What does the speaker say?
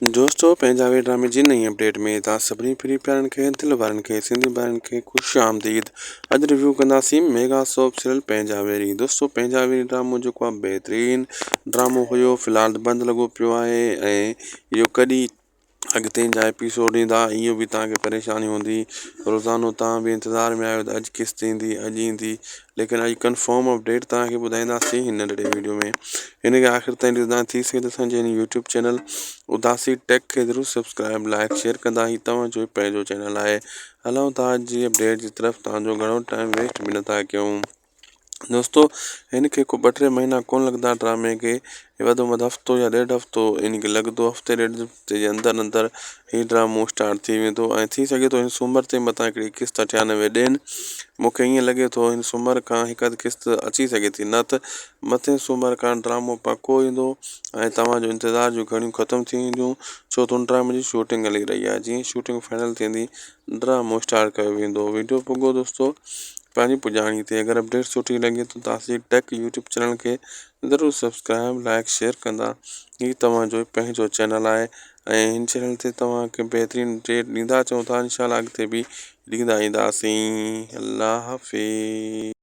दोस्तों पंहिंजा वे ड्रामे जी नई अपडेट में तव्हां सभिनी प्री प्यारनि खे दिलि वारनि खे सिंधी ॿारनि खे ख़ुशि आमदीद। अॼु रिव्यू कंदासीं मेगा सोप सीरियल पंहिंजा वेरी। दोस्तों पंहिंजा वेरी ड्रामो जेको आहे बहितरीन ड्रामो हुयो, फ़िलहाल बंदि लॻो पियो आहे ऐं इहो कॾहिं अॻिते जा एपिसोड ईंदा इहो बि तव्हांखे परेशानी हूंदी। रोज़ानो तव्हां बि इंतज़ार में आहियो त अॼु किस्त ईंदी, अॼु ईंदी, लेकिन अॼु कंफर्म अपडेट तव्हांखे ॿुधाईंदासीं हिन नंढड़े वीडियो में। हिन खे आख़िर ताईं ॾिसंदा थी सघे त असांजे हिन यूट्यूब चैनल उदासी टेक के ज़रूरु सब्सक्राइब लाइक शेयर कंदा ही तव्हांजो पंहिंजो चैनल आहे। हलूं था अॼु जी अपडेट जी तरफ़, तव्हांजो घणो टाइम वेस्ट बि नथा कयूं। दोस्तों इनके को 2-3 महीना कोन लगता ड्रामे के, वधि में वधि हफ़्तो या 1.5 हफ़्तो इनके लगदो। हफ़्ते 1.5 हफ़्ते जे अंदर ही ड्रामो स्टार्ट थी वेंदो ऐं थी सके तो हिन सूमर ते मथां हिकिड़ी किस्त 98 ॾियनि। मूंखे ईअं लॻे थो हिन सूमर खां हिकु अधु किस्त अची सघे थी, न त मथे सूमर खां ड्रामो पको ईंदो ऐं तव्हांजो इंतज़ार जूं घड़ियूं ख़तमु थी वेंदियूं। छो त हुन ड्रामे जी शूटिंग हली रही आहे, जीअं शूटिंग फाइनल थींदी ड्रामो स्टार्ट कयो वेंदो। वीडियो पुॻो दोस्तों पंहिंजी पुॼाणी ते। अगरि अपडेट सुठी लॻे तो उदासी टेक यूट्यूब चैनल खे ज़रूरु सब्सक्राइब लाइक शेयर कंदा। ही तव्हांजो पंहिंजो चैनल आहे ऐं हिन चैनल ते तव्हांखे बहितरीन अपडेट ॾींदा चऊं था, इंशाल्लाह अॻिते बि ॾींदा ईंदासीं। अल्लाह हाफ़िज़।